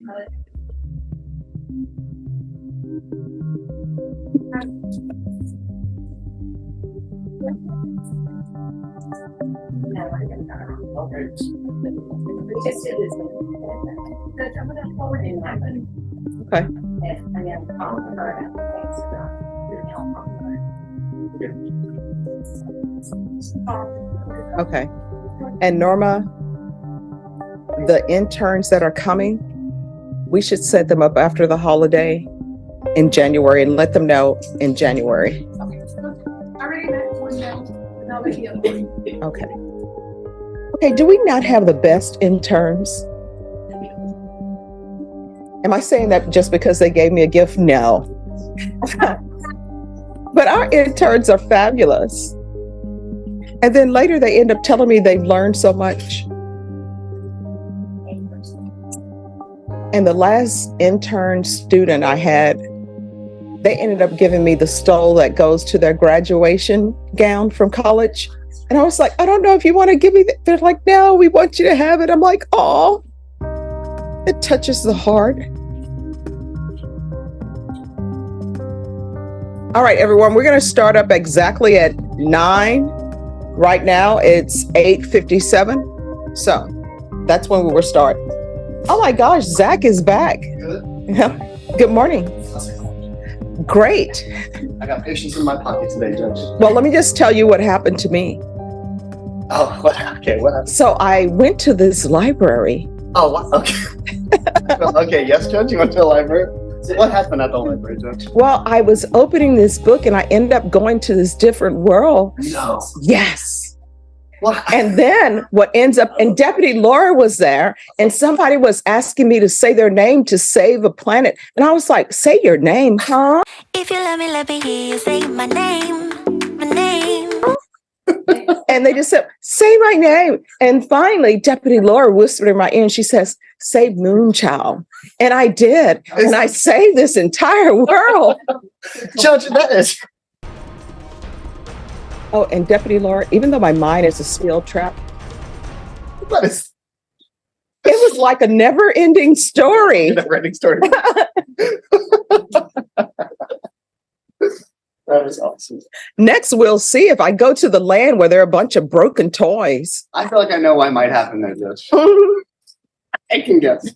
Okay. Okay. And Norma, the interns that are coming, we should set them up after the holiday in January and let them know in January. Okay. Okay, do we not have the best interns? Am I saying that just because they gave me a gift? No. But our interns are fabulous. And then later they end up telling me they've learned so much. And the last intern student I had, they ended up giving me the stole that goes to their graduation gown from college. And I was like, I don't know if you want to give me that. They're like, no, we want you to have it. I'm like, oh, it touches the heart. All right, everyone, we're going to start up exactly at 9. Right now, it's 8:57. So that's when we will start. Oh my gosh, Zach is back. Good. Good morning. Great. I got patience in my pocket today, Judge. Well, let me just tell you what happened to me. Oh, what happened? So I went to this library. Oh, what? Okay. Okay, yes, Judge, you went to the library? What happened at the library, Judge? Well, I was opening this book and I ended up going to this different world. No. Yes. What? And then what ends up, and Deputy Laura was there and somebody was asking me to say their name to save a planet. And I was like, say your name, huh? If you let me hear you say my name, my name. And they just said, say my name. And finally, Deputy Laura whispered in my ear and she says, say Moonchild. And I did. And I saved this entire world. Judge, that is... Oh, and Deputy Laura, even though my mind is a steel trap, That is... it was like a never-ending story. Never-ending story. That is awesome. Next, we'll see if I go to the land where there are a bunch of broken toys. I feel like I know what might happen there, Judge. I can guess.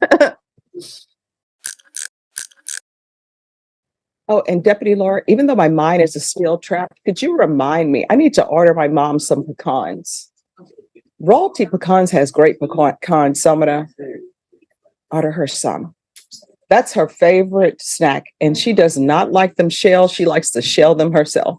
Oh, and Deputy Laura, even though my mind is a steel trap, could you remind me? I need to order my mom some pecans. Royalty Pecans has great pecans, so I'm gonna order her some. That's her favorite snack, and she does not like them shelled. She likes to shell them herself.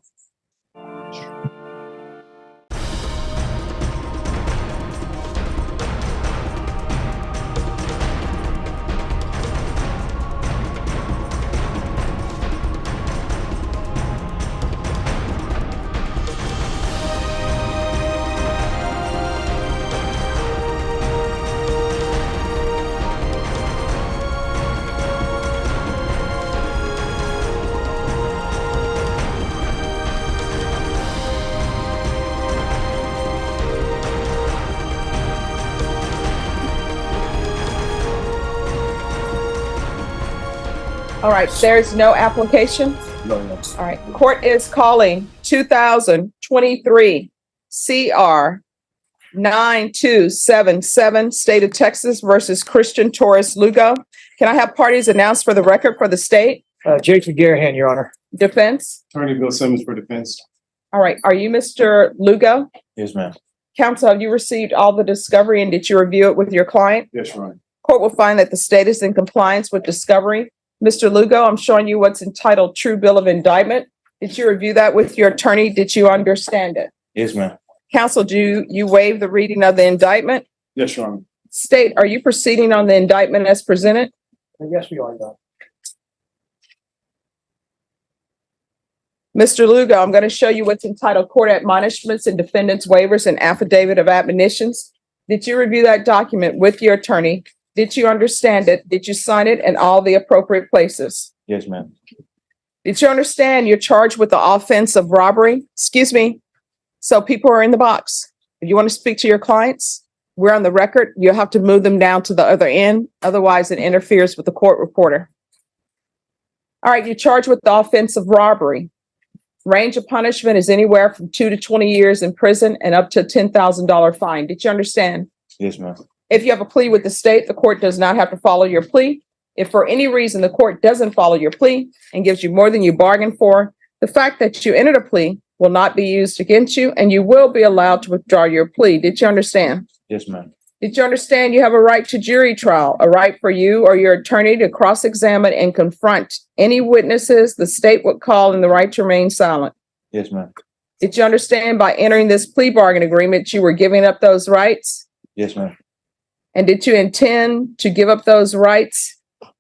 All right, there's no application? No. All right, court is calling 2023 CR 9277, State of Texas versus Christian Torres Lugo. Can I have parties announced for the record for the state? Jacob Garahan, Your Honor. Defense? Attorney Bill Simmons for defense. All right, are you Mr. Lugo? Yes, ma'am. Counsel, have you received all the discovery and did you review it with your client? Yes, Your Honor. Court will find that the state is in compliance with discovery. Mr. Lugo, I'm showing you what's entitled True Bill of Indictment. Did you review that with your attorney? Did you understand it? Yes, ma'am. Counsel, do you waive the reading of the indictment? Yes, Your Honor. State, are you proceeding on the indictment as presented? Yes, we are, Your Mr. Lugo, I'm going to show you what's entitled Court Admonishments and Defendants Waivers and Affidavit of Admonitions. Did you review that document with your attorney? Did you understand it? Did you sign it in all the appropriate places? Yes, ma'am. Did you understand you're charged with the offense of robbery? Excuse me. So people are in the box. You want to speak to your clients? We're on the record. You'll have to move them down to the other end. Otherwise, it interferes with the court reporter. All right, you're charged with the offense of robbery. Range of punishment is anywhere from 2 to 20 years in prison and up to a $10,000 fine. Did you understand? Yes, ma'am. If you have a plea with the state, the court does not have to follow your plea. If for any reason the court doesn't follow your plea and gives you more than you bargained for, the fact that you entered a plea will not be used against you, and you will be allowed to withdraw your plea. Did you understand? Yes, ma'am. Did you understand you have a right to jury trial, a right for you or your attorney to cross-examine and confront any witnesses the state would call, and the right to remain silent? Yes, ma'am. Did you understand by entering this plea bargain agreement, you were giving up those rights? Yes, ma'am. And did you intend to give up those rights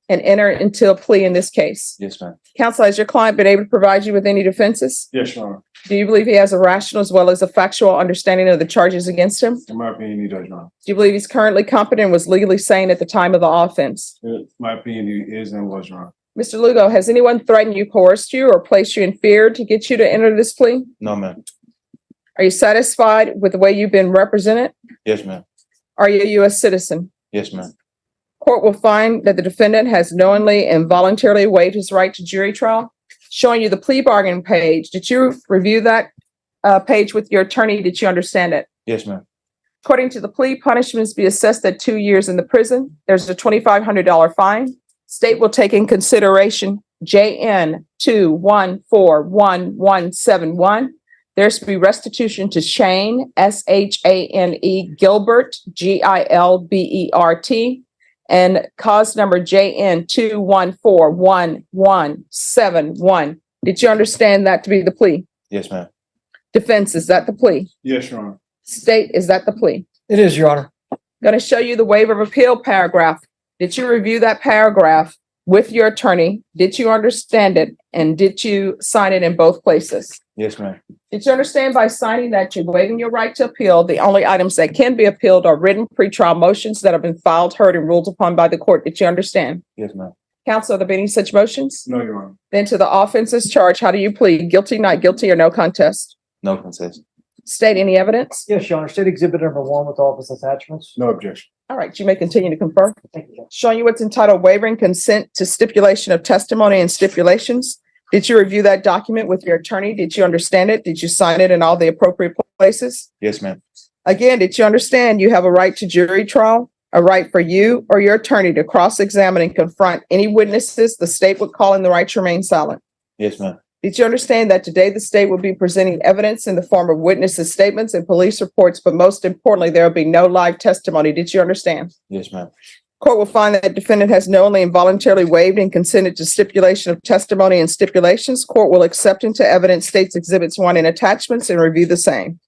and enter into a plea in this case? Yes, ma'am. Counsel, has your client been able to provide you with any defenses? Yes, Your Honor. Do you believe he has a rational as well as a factual understanding of the charges against him? In my opinion, he does, Your Honor. Do you believe he's currently competent and was legally sane at the time of the offense? In my opinion, he is and was, Your Honor. Mr. Lugo, has anyone threatened you, coerced you, or placed you in fear to get you to enter this plea? No, ma'am. Are you satisfied with the way you've been represented? Yes, ma'am. Are you a U.S. citizen? Yes, ma'am. Court will find that the defendant has knowingly and voluntarily waived his right to jury trial. Showing you the plea bargain page. Did you review that page with your attorney? Did you understand it? Yes, ma'am. According to the plea, punishments be assessed at 2 years in the prison. There's a $2,500 fine. State will take in consideration JN 2141171. There's to be restitution to Shane, SHANE, Gilbert, GILBERT, and cause number JN 2141171. Did you understand that to be the plea? Yes, ma'am. Defense, is that the plea? Yes, Your Honor. State, is that the plea? It is, Your Honor. Going to show you the waiver of appeal paragraph. Did you review that paragraph with your attorney? Did you understand it? And did you sign it in both places? Yes, ma'am. Did you understand by signing that you're waiving your right to appeal? The only items that can be appealed are written pretrial motions that have been filed, heard, and ruled upon by the court. Did you understand? Yes, ma'am. Counsel, are there any such motions? No, Your Honor. Then to the offenses charged, how do you plead? Guilty, not guilty, or no contest? No contest. State any evidence? Yes, Your Honor. State Exhibit number 1 with all of its attachments. No objection. All right, you may continue to confer. Thank you, Judge. Showing you what's entitled waivering consent to stipulation of testimony and stipulations. Did you review that document with your attorney? Did you understand it? Did you sign it in all the appropriate places? Yes, ma'am. Again, did you understand you have a right to jury trial, a right for you or your attorney to cross-examine and confront any witnesses the state would call in the right to remain silent? Yes, ma'am. Did you understand that today the state will be presenting evidence in the form of witnesses' statements and police reports, but most importantly, there will be no live testimony? Did you understand? Yes, ma'am. Court will find that defendant has knowingly and voluntarily waived and consented to stipulation of testimony and stipulations. Court will accept into evidence states exhibits 1 and attachments and review the same.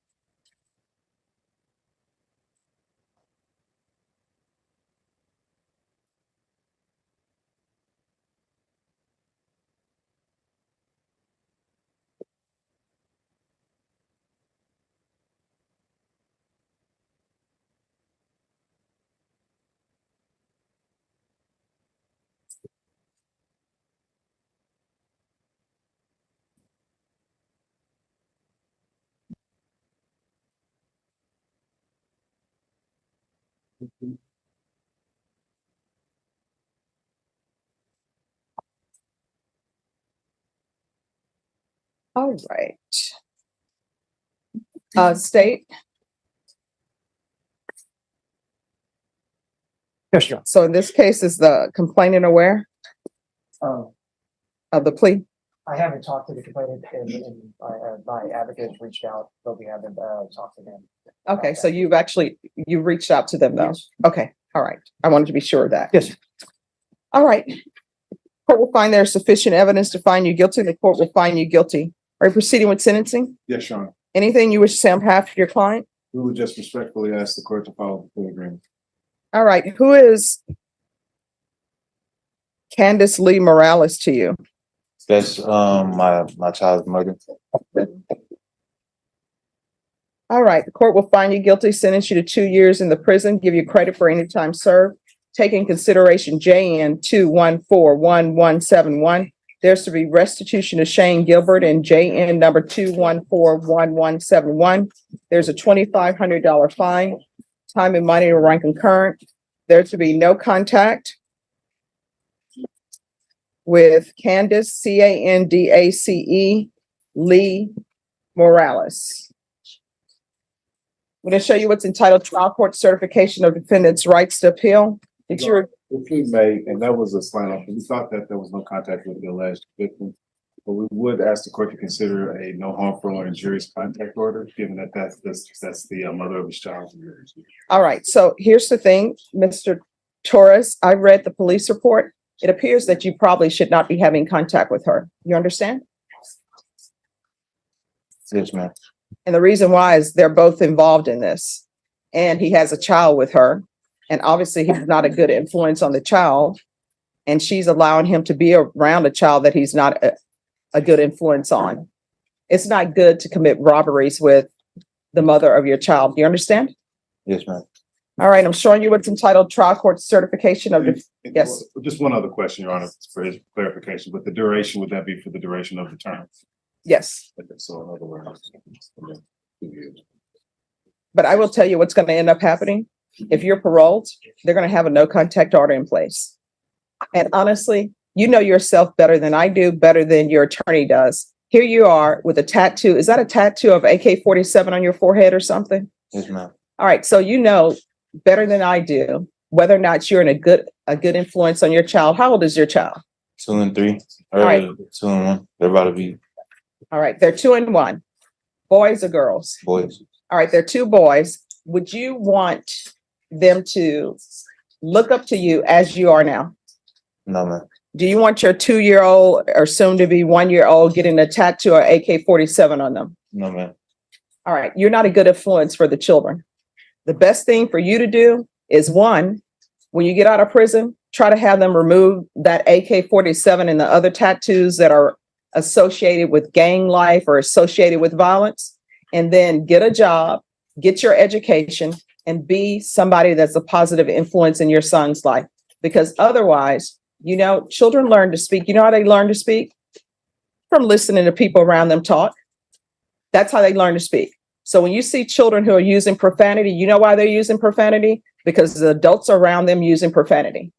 All right. State, Yes, Your so in this case, is the complainant aware Honor. of the plea? I haven't talked to the complainant and my advocates reached out, but we haven't talked to them. Okay, so you reached out to them though? Yes. Okay, all right. I wanted to be sure of that. Yes, sir. All right. Court will find there's sufficient evidence to find you guilty. The court will find you guilty. Are you proceeding with sentencing? Yes, Your Honor. Anything you wish to say on behalf of your client? We would just respectfully ask the court to follow the plea agreement. All right, who is Candace Lee Morales to you? That's my child's mother. All right, the court will find you guilty, sentence you to 2 years in the prison, give you credit for any time served. Take in consideration JN 2141171. There's to be restitution to Shane Gilbert and JN number 2141171. There's a $2,500 fine. Time and money to run concurrent. There to be no contact with Candace, Candace, Lee Morales. I'm going to show you what's entitled Trial Court Certification of Defendant's Rights to Appeal. Did you, If we may, and that was a slight off, we thought that there was no contact with the alleged victim. But we would ask the court to consider a no harmful or injurious contact order, given that that's the mother of his child. all right, so here's the thing, Mr. Torres, I read the police report. It appears that you probably should not be having contact with her. You understand? Yes, ma'am. And the reason why is they're both involved in this. And he has a child with her. And obviously he's not a good influence on the child. And she's allowing him to be around a child that he's not a good influence on. It's not good to commit robberies with the mother of your child. Do you understand? Yes, ma'am. All right, I'm showing you what's entitled Trial Court Certification of, yes. Just one other question, Your Honor, for his clarification, but the duration, would that be for the duration of the term? Yes. Okay, so in other words, 2 years. But I will tell you what's going to end up happening. If you're paroled, they're going to have a no contact order in place. And honestly, you know yourself better than I do, better than your attorney does. Here you are with a tattoo. Is that a tattoo of AK-47 on your forehead or something? Yes, ma'am. All right. So you know better than I do whether or not you're in a good influence on your child. How old is your child? 2 and 3. All right. 2 and 1. They're about to be All right. They're 2 and 1. Boys or girls? boys. All right. They're 2 boys. Would you want them to look up to you as you are now? No, ma'am. Do you want your 2-year-old or soon to be 1-year-old getting a tattoo or AK-47 on them? No, ma'am. All right. You're not a good influence for the children. The best thing for you to do is, one, when you get out of prison, try to have them remove that AK-47 and the other tattoos that are associated with gang life or associated with violence, and then get a job, get your education, and be somebody that's a positive influence in your son's life. Because otherwise, you know, children learn to speak. You know how they learn to speak? From listening to people around them talk. That's how they learn to speak. So when you see children who are using profanity, you know why they're using profanity? Because the adults around them using profanity.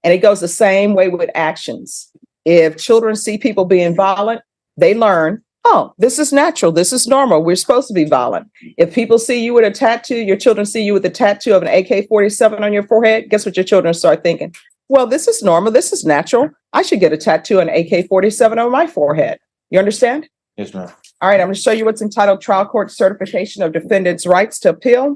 And it goes the same way with actions. If children see people being violent, they learn, oh, this is natural. This is normal. We're supposed to be violent. If people see you with a tattoo, your children see you with a tattoo of an AK-47 on your forehead, guess what your children start thinking? Well, this is normal. This is natural. I should get a tattoo of an AK-47 on my forehead. You understand? Yes, ma'am. All right, I'm going to show you what's entitled Trial Court Certification of Defendant's Rights to Appeal.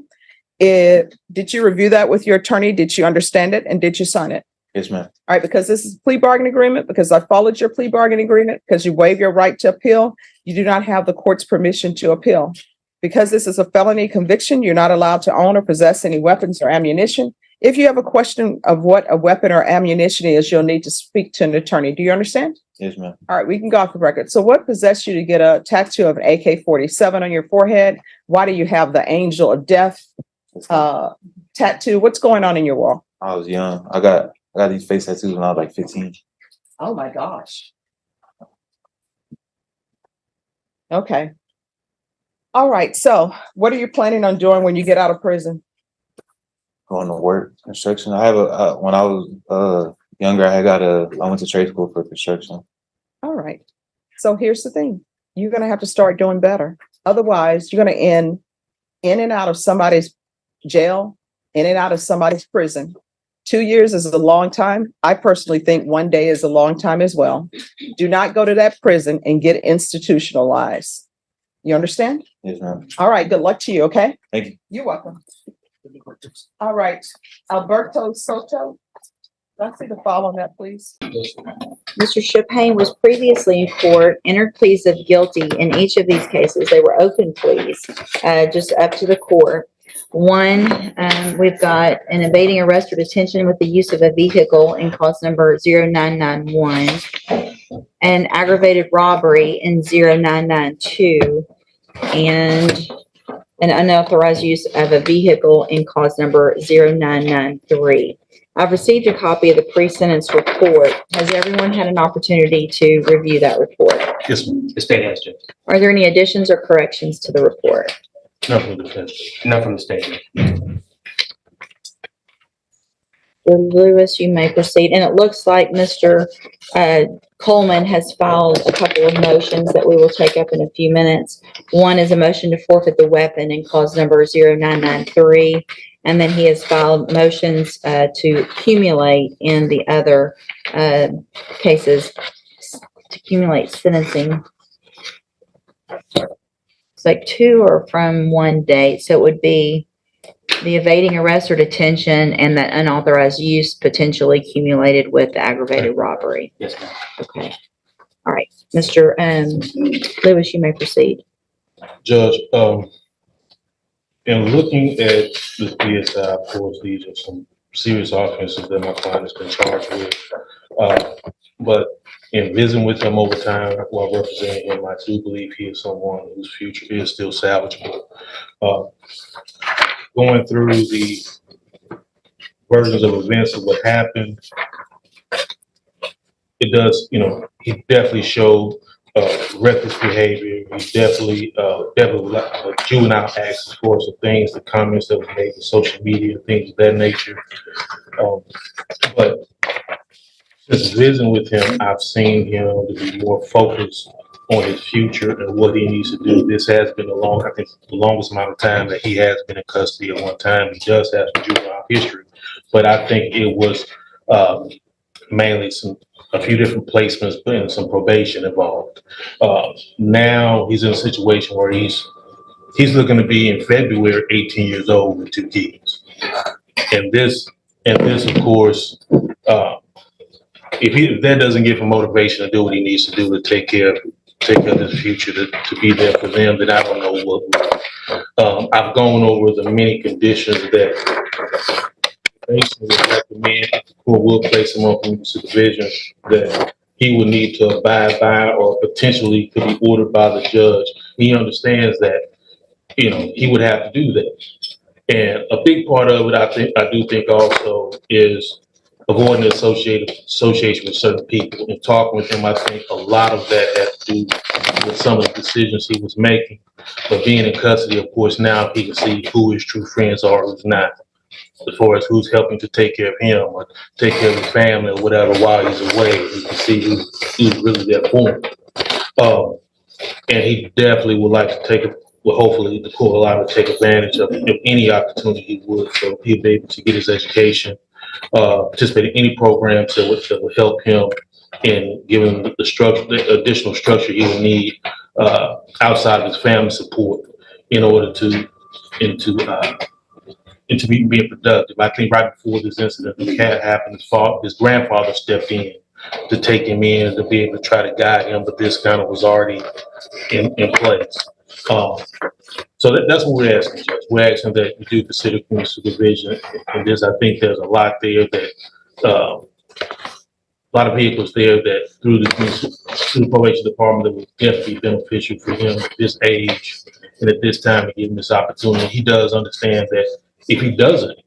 Did you review that with your attorney? Did you understand it? And did you sign it? Yes, ma'am. All right, because this is a plea bargain agreement, because I followed your plea bargain agreement, because you waive your right to appeal, you do not have the court's permission to appeal. Because this is a felony conviction, you're not allowed to own or possess any weapons or ammunition. If you have a question of what a weapon or ammunition is, you'll need to speak to an attorney. Do you understand? Yes, ma'am. All right, we can go off the record. So what possessed you to get a tattoo of an AK-47 on your forehead? Why do you have the angel of death tattoo? What's going on in your wall? I was young. I got these face tattoos when I was like 15. Oh my gosh. Okay. All right. So what are you planning on doing when you get out of prison? Going to work, construction. I have when I was younger, I went to trade school for construction. All right. So here's the thing. You're going to have to start doing better. Otherwise, you're going to end in and out of somebody's jail, in and out of somebody's prison. 2 years is a long time. I personally think 1 day is a long time as well. Do not go to that prison and get institutionalized. You understand? Yes, ma'am. All right. Good luck to you. Okay. Thank you. You're welcome. All right. Alberto Soto. Can I see the file on that, please? Mr. Chipan was previously in court, entered pleas of guilty in each of these cases. They were open pleas, just up to the court. One, we've got an evading arrest or detention with the use of a vehicle in cause number 0991, and aggravated robbery in 0992, and an unauthorized use of a vehicle in cause number 0993. I've received a copy of the pre-sentence report. Has everyone had an opportunity to review that report? Yes, the state has, Judge. Are there any additions or corrections to the report? Not from the defense. Not from the statement. Mr. Lewis, you may proceed. And it looks like Mr. Coleman has filed a couple of motions that we will take up in a few minutes. One is a motion to forfeit the weapon in clause number 0993. And then he has filed motions to accumulate in the other cases, to accumulate sentencing. It's like two or from one date. So it would be the evading arrest or detention and that unauthorized use potentially accumulated with the aggravated robbery. Yes, ma'am. Okay. All right. Mr. Lewis, you may proceed. Judge, in looking at the PSI, of course, these are some serious offenses that my client has been charged with. But in visiting with him over time while representing him, I do believe he is someone whose future is still salvageable. Going through the versions of events of what happened, it does, he definitely showed reckless behavior. He definitely juvenile acts as far as the things, the comments that were made on social media, things of that nature. But since visiting with him, I've seen him to be more focused on his future and what he needs to do. This has been I think the longest amount of time that he has been in custody at one time. He does have some juvenile history, but I think it was mainly a few different placements and some probation involved. Now he's in a situation where he's looking to be in February 18 years old with 2 kids. And this of course, if that doesn't give him motivation to do what he needs to do to take care of his future, to be there for them, then I don't know what will. I've gone over the many conditions that basically would recommend if the court will place him on community supervision that he would need to abide by or potentially could be ordered by the judge. He understands that, he would have to do that. And a big part of it, I do think also is avoiding the association with certain people. And talking with him, I think a lot of that has to do with some of the decisions he was making. But being in custody, of course, now he can see who his true friends are, who's not, as far as who's helping to take care of him or take care of his family or whatever while he's away. He can see who's really there for him. And he definitely would like to hopefully the court allow him to take advantage of any opportunity he would, so he'll be able to get his education, participate in any programs that would help him in giving the structure, the additional structure he would need outside of his family support in order to be being productive. I think right before this incident happened, his grandfather stepped in to take him in and to be able to try to guide him, but this kind of was already in place. So that's what we're asking, Judge. We're asking that you do consider community supervision. And I think there's a lot there that, a lot of vehicles there that through the probation department that would definitely be beneficial for him at this age and at this time to give him this opportunity. He does understand that if he doesn't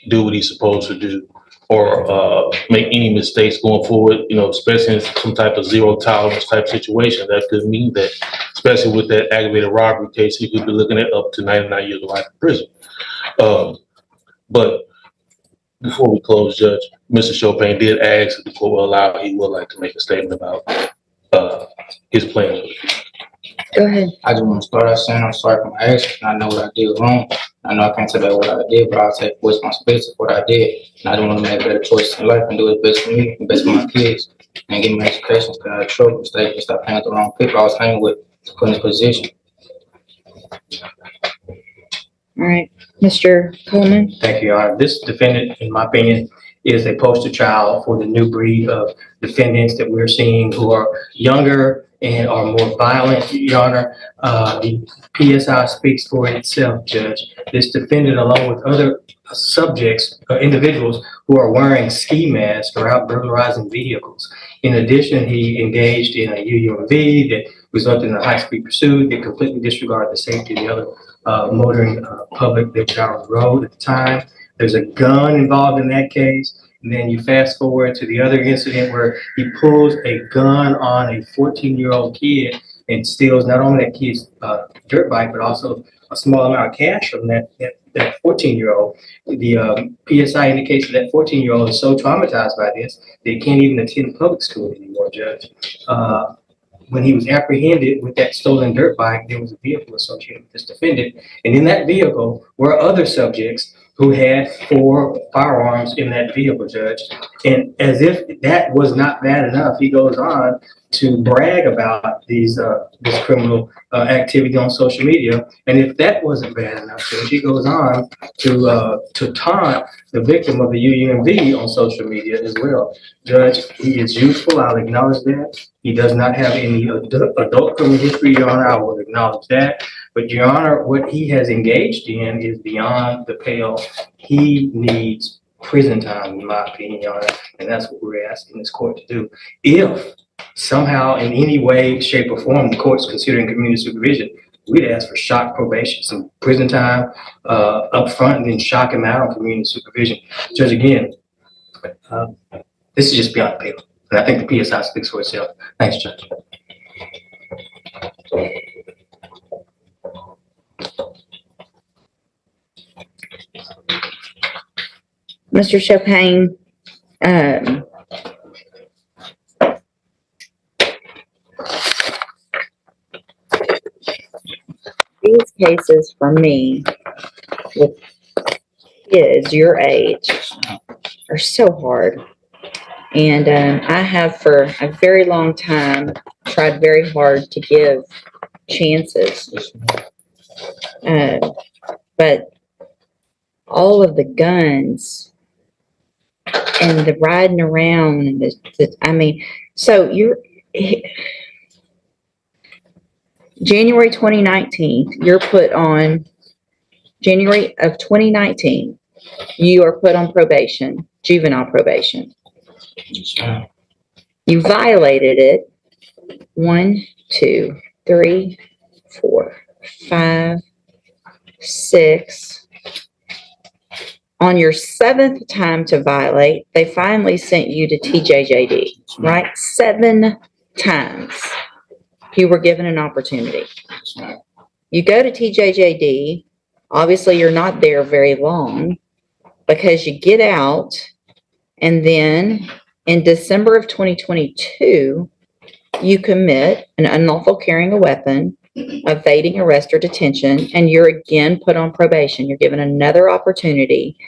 do what he's supposed to do or make any mistakes going forward, especially in some type of zero tolerance type situation, that could mean that, especially with that aggravated robbery case, he could be looking at up to 99 years of life in prison. But before we close, Judge, Mr. Chopin did ask if the court will allow, he would like to make a statement about his plans. Go ahead. I just want to start out saying I'm sorry for my actions. I know what I did wrong. I know I can't tell that what I did, but I'll take full responsibility for what I did. And I don't want to make better choices in life and do what's best for me and best for my kids and get my education, stay out of trouble, stop paying the wrong people I was hanging with to put in this position. All right, Mr. Coleman. Thank you, Your Honor. This defendant, in my opinion, is a poster child for the new breed of defendants that we're seeing who are younger and are more violent, Your Honor. The PSI speaks for itself, Judge. This defendant, along with other subjects, individuals who are wearing ski masks or out burglarizing vehicles. In addition, he engaged in a UUMV that resulted in a high-speed pursuit that completely disregarded the safety of the other motoring public that was out on the road at the time. There's a gun involved in that case. And then you fast forward to the other incident where he pulls a gun on a 14-year-old kid and steals not only that kid's dirt bike, but also a small amount of cash from that 14-year-old. The PSI indicates that 14-year-old is so traumatized by this, they can't even attend public school anymore, Judge. When he was apprehended with that stolen dirt bike, there was a vehicle associated with this defendant. And in that vehicle were other subjects who had 4 firearms in that vehicle, Judge. And as if that was not bad enough, he goes on to brag about this criminal activity on social media. And if that wasn't bad enough, Judge, he goes on to taunt the victim of the UUMV on social media as well. Judge, he is youthful, I'll acknowledge that. He does not have any adult criminal history, Your Honor, I will acknowledge that. But Your Honor, what he has engaged in is beyond the pale. He needs prison time, in my opinion, Your Honor, and that's what we're asking this court to do. If somehow, in any way, shape, or form, the court's considering community supervision, we'd ask for shock probation, some prison time up front, and then shock him out on community supervision. Judge, again, this is just beyond the pale. And I think the PSI speaks for itself. Thanks, Judge. Mr. Chopin, these cases for me with kids your age are so hard. And I have for a very long time tried very hard to give chances. But all of the guns and the riding around and I mean, so you're January 2019, you're put on January of 2019, you are put on probation, juvenile probation. You violated it 1, 2, 3, 4, 5, 6. On your 7th time to violate, they finally sent you to TJJD, right? 7 times you were given an opportunity. You go to TJJD, obviously you're not there very long because you get out, and then in December of 2022, you commit an unlawful carrying a weapon, evading arrest or detention, and you're again put on probation. You're given another opportunity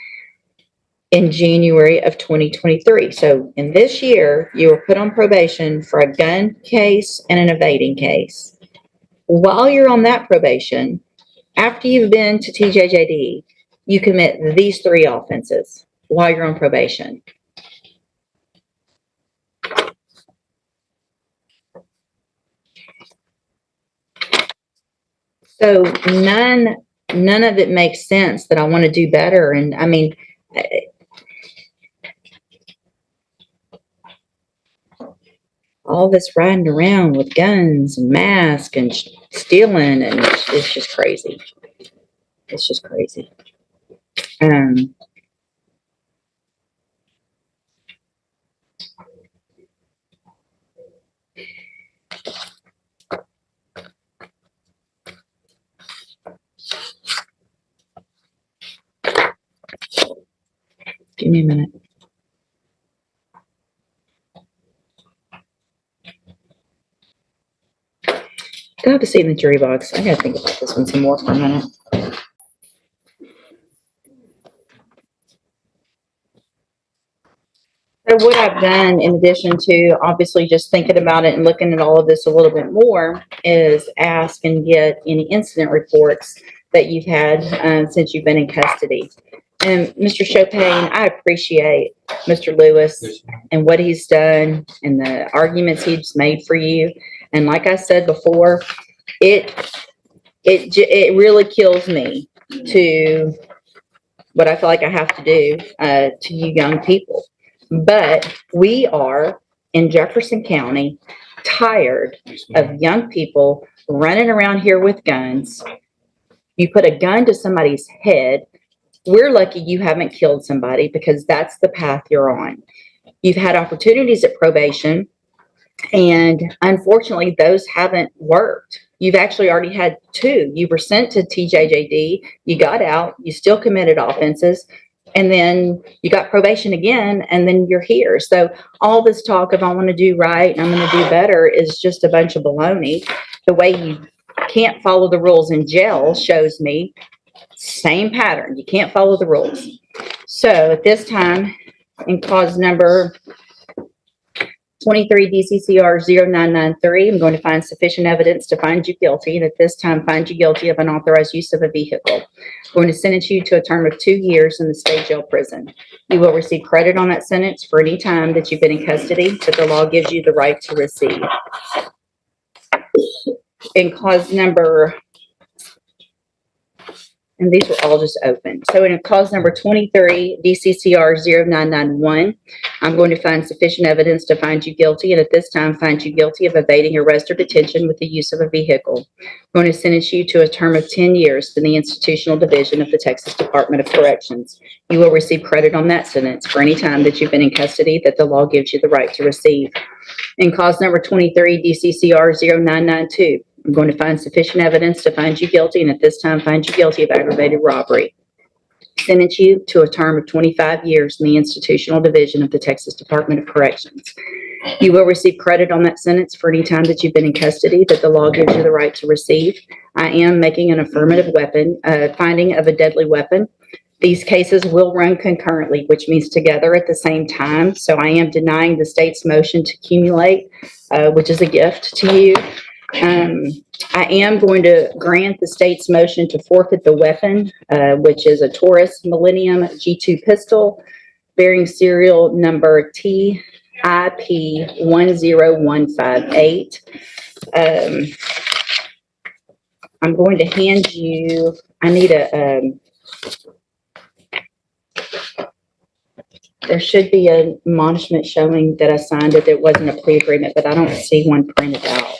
in January of 2023. So in this year, you were put on probation for a gun case and an evading case. While you're on that probation, after you've been to TJJD, you commit these 3 offenses while you're on probation. So none of it makes sense that I want to do better. And I mean, all this riding around with guns and masks and stealing, and it's just crazy. It's just crazy. Give me a minute. Go have a seat in the jury box. I gotta think about this one some more for a minute. So what I've done, in addition to obviously just thinking about it and looking at all of this a little bit more, is ask and get any incident reports that you've had since you've been in custody. And Mr. Chopin, I appreciate Mr. Lewis and what he's done and the arguments he's made for you. And like I said before, it really kills me to what I feel like I have to do to you young people. But we are in Jefferson County tired of young people running around here with guns. You put a gun to somebody's head. We're lucky you haven't killed somebody, because that's the path you're on. You've had opportunities at probation, and unfortunately, those haven't worked. You've actually already had 2. You were sent to TJJD, you got out, you still committed offenses, and then you got probation again, and then you're here. So all this talk of I want to do right and I'm going to do better is just a bunch of baloney. The way you can't follow the rules in jail shows me same pattern. You can't follow the rules. So at this time, in clause number 23 DCCR 0993, I'm going to find sufficient evidence to find you guilty, and at this time find you guilty of unauthorized use of a vehicle. I'm going to sentence you to a term of 2 years in the state jail prison. You will receive credit on that sentence for any time that you've been in custody that the law gives you the right to receive. In clause number, and these were all just open. So in clause number 23, DCCR 0991, I'm going to find sufficient evidence to find you guilty, and at this time find you guilty of evading arrest or detention with the use of a vehicle. I'm going to sentence you to a term of 10 years in the institutional division of the Texas Department of Corrections. You will receive credit on that sentence for any time that you've been in custody that the law gives you the right to receive. In clause number 23, DCCR 0992, I'm going to find sufficient evidence to find you guilty, and at this time find you guilty of aggravated robbery. Sentence you to a term of 25 years in the institutional division of the Texas Department of Corrections. You will receive credit on that sentence for any time that you've been in custody that the law gives you the right to receive. I am making an affirmative finding of a deadly weapon. These cases will run concurrently, which means together at the same time. So I am denying the state's motion to accumulate, which is a gift to you. I am going to grant the state's motion to forfeit the weapon, which is a Taurus Millennium G2 pistol bearing serial number TIP 10158. I'm going to hand you, I need there should be an admonishment showing that I signed it. It wasn't a plea agreement, but I don't see one printed out.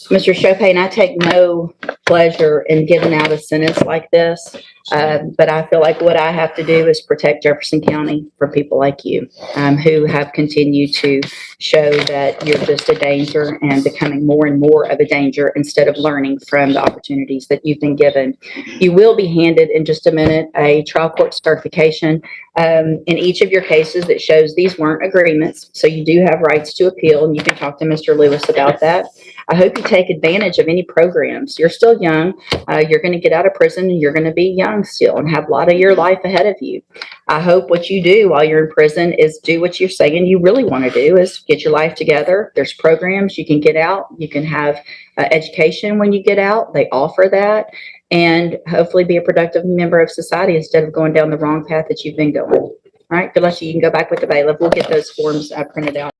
Mr. Chopin, I take no pleasure in giving out a sentence like this, but I feel like what I have to do is protect Jefferson County from people like you, who have continued to show that you're just a danger and becoming more and more of a danger instead of learning from the opportunities that you've been given. You will be handed in just a minute a trial court certification in each of your cases that shows these weren't agreements, so you do have rights to appeal, and you can talk to Mr. Lewis about that. I hope you take advantage of any programs. You're still young. You're going to get out of prison and you're going to be young still and have a lot of your life ahead of you. I hope what you do while you're in prison is do what you're saying you really want to do, is get your life together. There's programs you can get out. You can have education when you get out. They offer that, and hopefully be a productive member of society instead of going down the wrong path that you've been going. All right, good luck to you. You can go back with the bailiff. We'll get those forms printed out.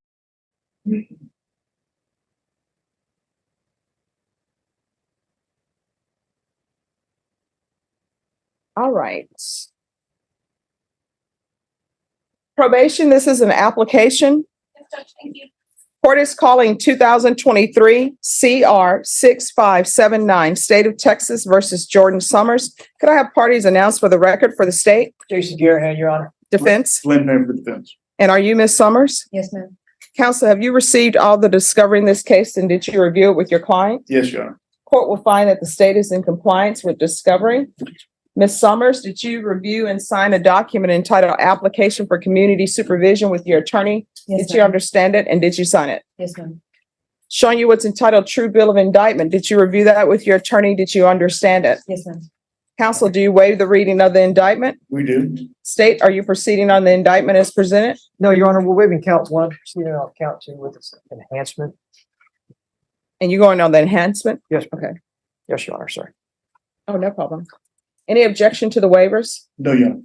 All right. Probation, this is an application. Court is calling 2023 CR 6579, State of Texas versus Jordan Summers. Could I have parties announced for the record for the state? Jason Garrett, Your Honor. Defense? Glenn Payne for defense. And are you Ms. Summers? Yes, ma'am. Counsel, have you received all the discovery in this case, and did you review it with your client? Yes, Your Honor. Court will find that the state is in compliance with discovery. Ms. Summers, did you review and sign a document entitled Application for Community Supervision with your attorney? Yes, Did you understand it, and did you sign it? Yes, ma'am. Showing you what's entitled True Bill of Indictment. Did you review that with your attorney? Did you understand it? Yes, ma'am. Counsel, do you waive the reading of the indictment? We do. State, are you proceeding on the indictment as presented? No, Your Honor, we're waiving count one, proceeding on count two with this enhancement. And you're going on the enhancement? Yes. Okay. Yes, Your Honor, sorry. Oh, no problem. Any objection to the waivers? No, Your Honor.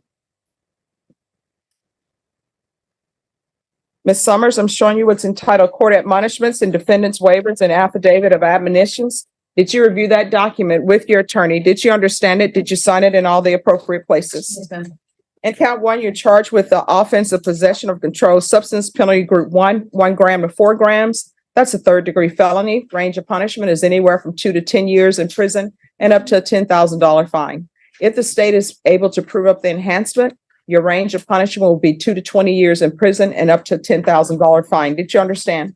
Ms. Summers, I'm showing you what's entitled Court Admonishments and Defendants Waivers and Affidavit of Admonitions. Did you review that document with your attorney? Did you understand it? Did you sign it in all the appropriate places? Yes, ma'am. And count one, you're charged with the offense of possession of controlled substance, penalty group 1 gram to 4 grams. That's a third-degree felony. Range of punishment is anywhere from 2 to 10 years in prison and up to a $10,000 fine. If the state is able to prove up the enhancement, your range of punishment will be 2 to 20 years in prison and up to a $10,000 fine. Did you understand?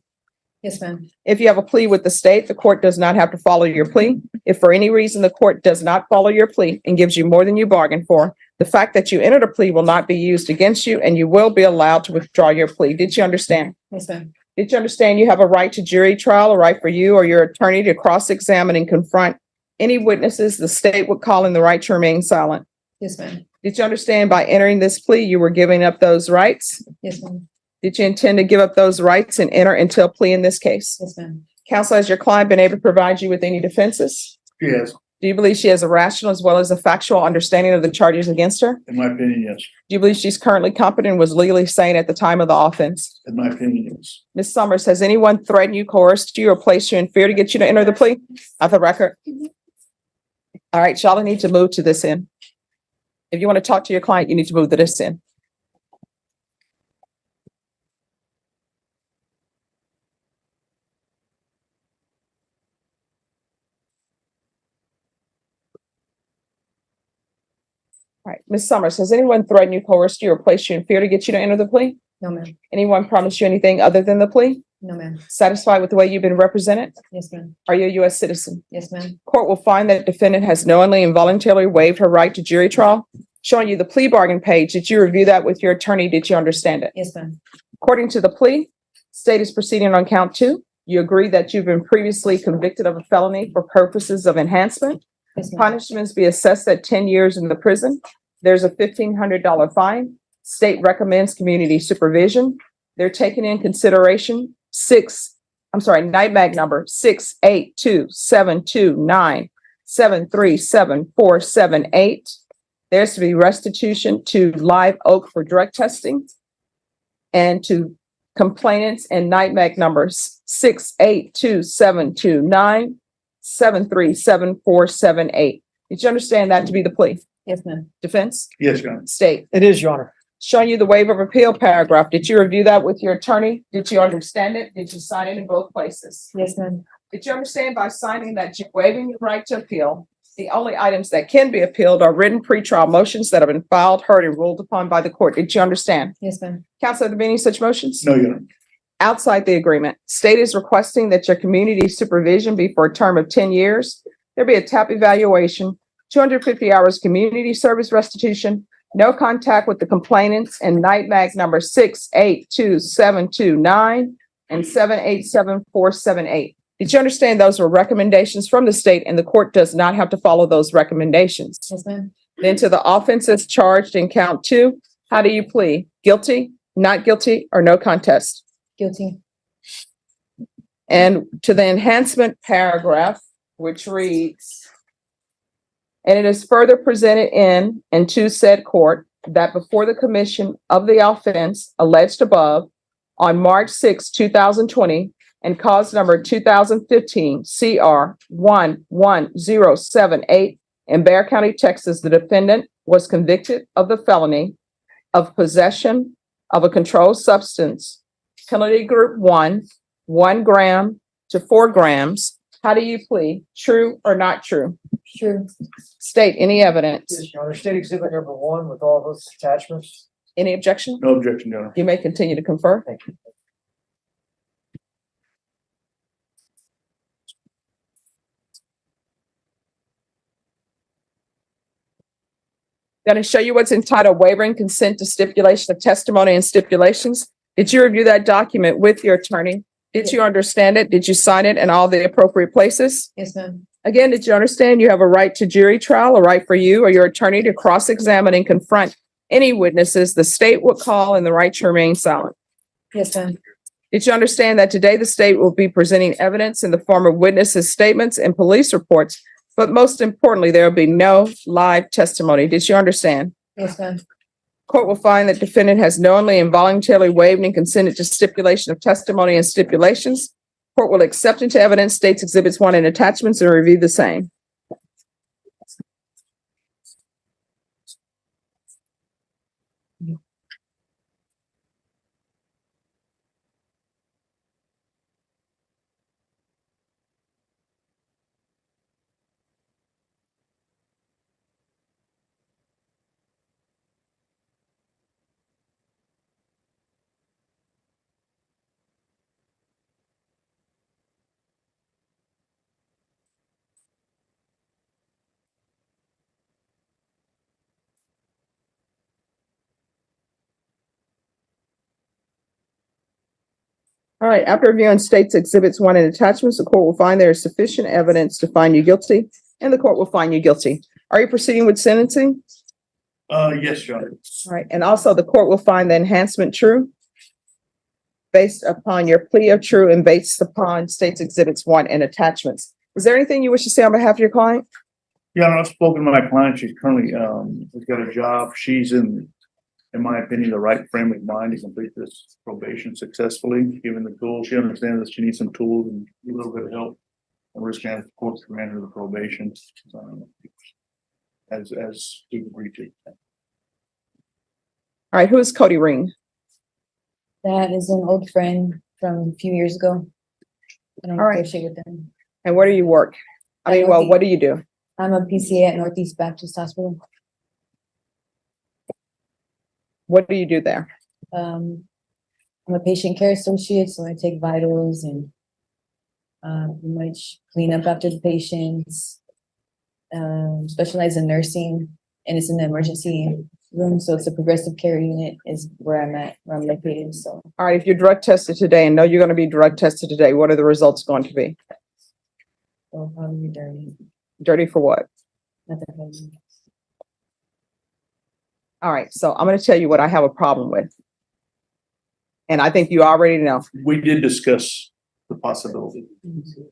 Yes, ma'am. If you have a plea with the state, the court does not have to follow your plea. If for any reason the court does not follow your plea and gives you more than you bargained for, the fact that you entered a plea will not be used against you and you will be allowed to withdraw your plea. Did you understand? Yes, ma'am. Did you understand you have a right to jury trial, a right for you or your attorney to cross-examine and confront any witnesses the state would call in the right to remain silent? Yes, ma'am. Did you understand by entering this plea, you were giving up those rights? Yes, ma'am. Did you intend to give up those rights and enter into a plea in this case? Yes, ma'am. Counsel, has your client been able to provide you with any defenses? Yes, Do you believe she has a rational as well as a factual understanding of the charges against her? in my opinion, yes. Do you believe she's currently competent and was legally sane at the time of the offense? In my opinion, yes. Ms. Summers, has anyone threatened you, coerced you, or placed you in fear to get you to enter the plea? Of the record? All right, y'all need to move to this end. If you want to talk to your client, you need to move to this end. All right, Ms. Summers, has anyone threatened you, coerced you, or placed you in fear to get you to enter the plea? No, ma'am. Anyone promised you anything other than the plea? No, ma'am. Satisfied with the way you've been represented? Yes, ma'am. Are you a U.S. citizen? Yes, ma'am. Court will find that defendant has knowingly and voluntarily waived her right to jury trial. Showing you the plea bargain page. Did you review that with your attorney? Did you understand it? Yes, ma'am. According to the plea, state is proceeding on count 2. You agree that you've been previously convicted of a felony for purposes of enhancement. Yes, ma'am. Punishments be assessed at 10 years in the prison. There's a $1,500 fine. State recommends community supervision. They're taking in consideration NIMAG number 6827297374778. There's to be restitution to Live Oak for drug testing and to complainants and NIMAG numbers 6827297374778. Did you understand that to be the plea? Yes, ma'am. Defense? Yes, Your Honor. State. It is, Your Honor. Showing you the waiver of appeal paragraph. Did you review that with your attorney? Did you understand it? Did you sign it in both places? Yes, ma'am. Did you understand by signing that you're waiving your right to appeal? The only items that can be appealed are written pretrial motions that have been filed, heard, and ruled upon by the court. Did you understand? Yes, ma'am. Counsel, have there been any such motions? No, Your Honor. Outside the agreement, state is requesting that your community supervision be for a term of 10 years. There be a TAP evaluation, 250 hours community service restitution, no contact with the complainants, and NIMAG number 6827229 and 7874778. Did you understand those were recommendations from the state and the court does not have to follow those recommendations? Yes, ma'am. Then to the offenses charged in count 2, how do you plead? Guilty, not guilty, or no contest? Guilty. And to the enhancement paragraph, which reads, and it is further presented in and to said court that before the commission of the offense alleged above on March 6, 2020, and cause number 2015 CR 11078 in Bear County, Texas, the defendant was convicted of the felony of possession of a controlled substance, penalty group 1 gram to 4 grams. How do you plead? True or not true? True. State any evidence. Yes, Your Honor. State Exhibit number 1 with all those attachments. Any objection? No objection, Your Honor. You may continue to confer. Thank you. Going to show you what's entitled wavering consent to stipulation of testimony and stipulations. Did you review that document with your attorney? Did you understand it? Did you sign it in all the appropriate places? Yes, ma'am. Again, did you understand you have a right to jury trial, a right for you or your attorney to cross-examine and confront any witnesses the state would call and the right to remain silent? Yes, ma'am. Did you understand that today the state will be presenting evidence in the form of witnesses' statements and police reports, but most importantly, there will be no live testimony? Did you understand? Yes, ma'am. Court will find that defendant has knowingly and voluntarily waived and consented to stipulation of testimony and stipulations. Court will accept into evidence states exhibits 1 and attachments and review the same. right, after reviewing states exhibits 1 and attachments, the court will find there is sufficient evidence to find you guilty, and the court will find you guilty. Are you proceeding with sentencing? Yes, Your Honor. All right, and also the court will find the enhancement true based upon your plea of true and based upon states exhibits 1 and attachments. Is there anything you wish to say on behalf of your client? Your Honor, I've spoken to my client. She's currently, has got a job. She's in my opinion, the right frame of mind to complete this probation successfully, given the tools. She understands that she needs some tools and a little bit of help. And we're just gonna, of course, grant her the probation, as we've agreed to. All right, who is Cody Ring? That is an old friend from a few years ago. I don't All right. associate with them. And where do you work? I mean, well, what do you do? I'm a PCA at Northeast Baptist Hospital. What do you do there? I'm a patient care associate, so I take vitals and pretty much clean up after the patients. Specialize in nursing, and it's in the emergency room, so it's a progressive care unit is where I'm at, where I'm located. So, All right, if you're drug tested today and know you're going to be drug tested today, what are the results going to be? so probably dirty. Dirty for what? Nothing. All right, so I'm going to tell you what I have a problem with. And I think you already know. We did discuss the possibility.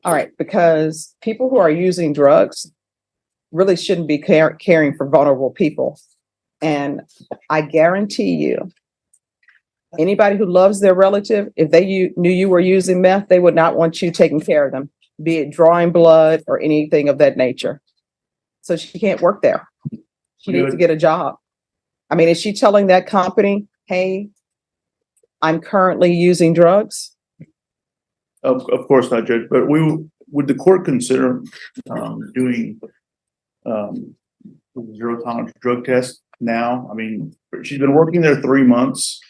All right, because people who are using drugs really shouldn't be caring for vulnerable people. And I guarantee you, anybody who loves their relative, if they knew you were using meth, they would not want you taking care of them, be it drawing blood or anything of that nature. So she can't work there. She needs to get a job. I mean, is she telling that company, hey, I'm currently using drugs? Of course not, Judge, but would the court consider doing zero tolerance drug test now? I mean, she's been working there 3 months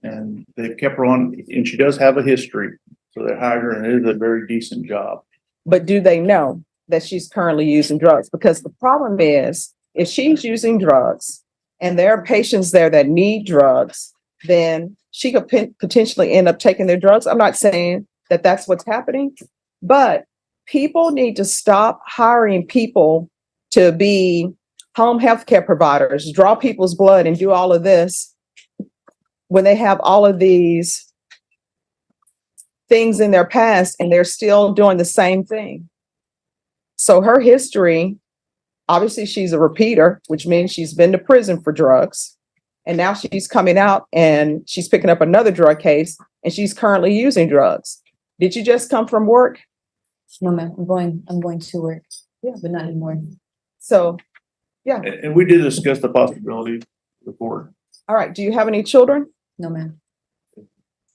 and they've kept her on, and she does have a history. So they hired her and it is a very decent job. But do they know that she's currently using drugs? Because the problem is, if she's using drugs and there are patients there that need drugs, then she could potentially end up taking their drugs. I'm not saying that that's what's happening, but people need to stop hiring people to be home healthcare providers, draw people's blood and do all of this when they have all of these things in their past and they're still doing the same thing. So her history, obviously she's a repeater, which means she's been to prison for drugs. And now she's coming out and she's picking up another drug case and she's currently using drugs. Did you just come from work? No, ma'am. I'm going to work. Yeah, but not anymore. So, yeah. And we did discuss the possibility before. All right. Do you have any children? No, ma'am.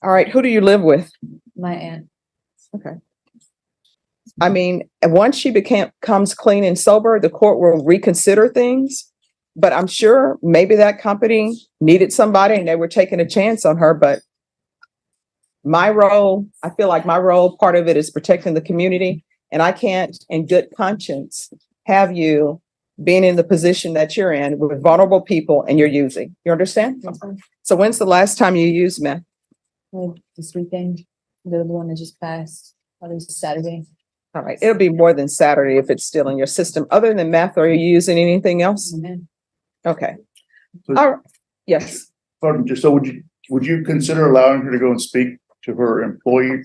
All right. Who do you live with? My aunt. Okay. I mean, once she becomes clean and sober, the court will reconsider things. But I'm sure maybe that company needed somebody and they were taking a chance on her. But my role, I feel like my role, part of it is protecting the community. And I can't, in good conscience, have you being in the position that you're in with vulnerable people and you're using. You understand? So when's the last time you used meth? Like this weekend, the one that just passed, probably Saturday. All right. It'll be more than Saturday if it's still in your system. Other than meth, are you using anything else? Amen. Okay. So- All right. Yes. Pardon, just so would you consider allowing her to go and speak to her employee,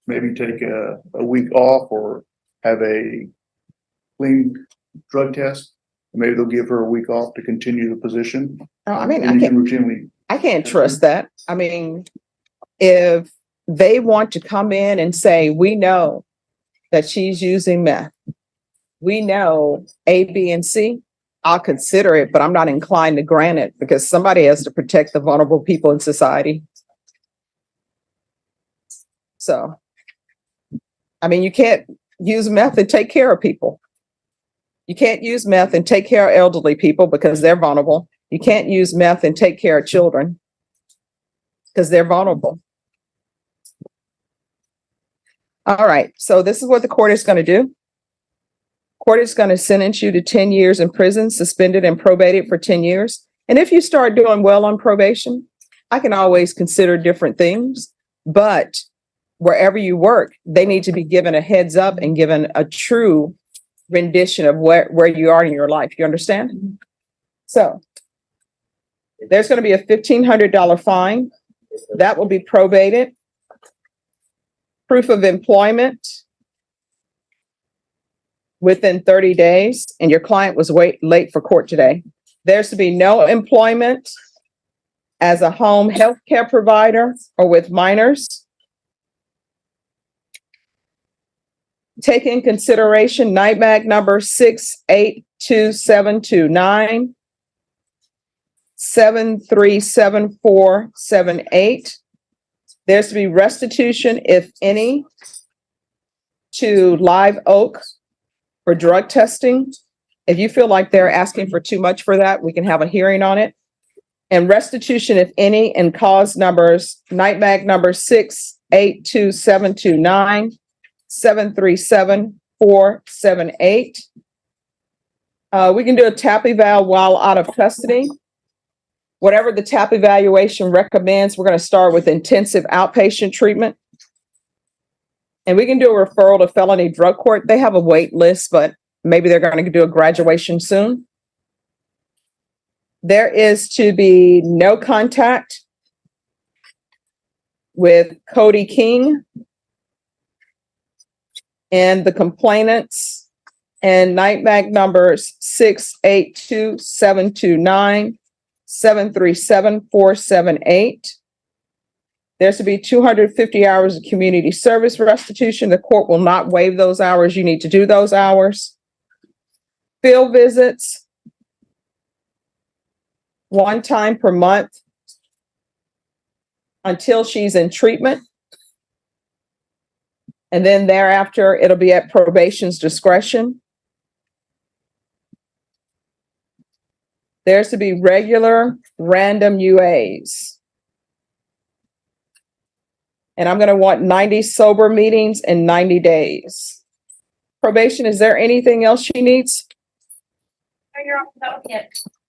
maybe take a week off or have a clean drug test? Maybe they'll give her a week off to continue the position. I mean, And you can routinely. I can't trust that. I mean, if they want to come in and say, we know that she's using meth, we know A, B, and C, I'll consider it, but I'm not inclined to grant it because somebody has to protect the vulnerable people in society. So, I mean, you can't use meth and take care of people. You can't use meth and take care of elderly people because they're vulnerable. You can't use meth and take care of children because they're vulnerable. All right, so this is what the court is going to do. Court is going to sentence you to 10 years in prison, suspended and probated for 10 years. And if you start doing well on probation, I can always consider different things. But wherever you work, they need to be given a heads up and given a true rendition of where you are in your life. You understand? So there's going to be a $1,500 fine that will be probated. Proof of employment within 30 days, and your client was late for court today. There's to be no employment as a home health care provider or with minors. Take in consideration NIMAG number 6822729, 737478. There's to be restitution, if any, to Live Oak for drug testing. If you feel like they're asking for too much for that, we can have a hearing on it. And restitution, if any, in cause numbers, NIMAG number 6822729, 737478. We can do a TAP eval while out of custody. Whatever the TAP evaluation recommends, we're going to start with intensive outpatient treatment. And we can do a referral to felony drug court. They have a wait list, but maybe they're going to do a graduation soon. There is to be no contact with Cody King and the complainants, and NIMAG numbers 6822729, 737478. There's to be 250 hours of community service restitution. The court will not waive those hours. You need to do those hours. Field visits, 1 time per month until she's in treatment. And then thereafter, it'll be at probation's discretion. There's to be regular random UAs. And I'm going to want 90 sober meetings in 90 days. Probation, is there anything else she needs?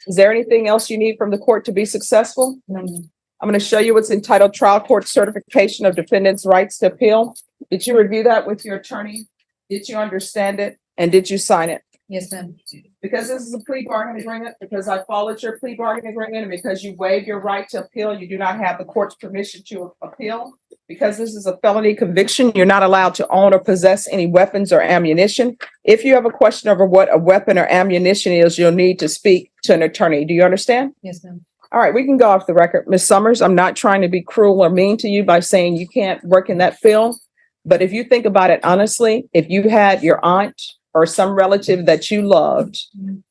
Is there anything else you need from the court to be successful? I'm going to show you what's entitled Trial Court Certification of Defendant's Rights to Appeal. Did you review that with your attorney? Did you understand it? And did you sign it? Yes, ma'am. Because this is a plea bargain agreement, because I followed your plea bargain agreement, and because you waived your right to appeal, you do not have the court's permission to appeal. Because this is a felony conviction, you're not allowed to own or possess any weapons or ammunition. If you have a question over what a weapon or ammunition is, you'll need to speak to an attorney. Do you understand? Yes, ma'am. All right, we can go off the record. Ms. Summers, I'm not trying to be cruel or mean to you by saying you can't work in that field. But if you think about it honestly, if you had your aunt or some relative that you loved,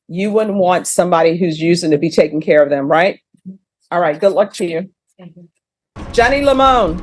you wouldn't want somebody who's using to be taking care of them, right? All right, good luck to you. Thank you. Johnny Lamone.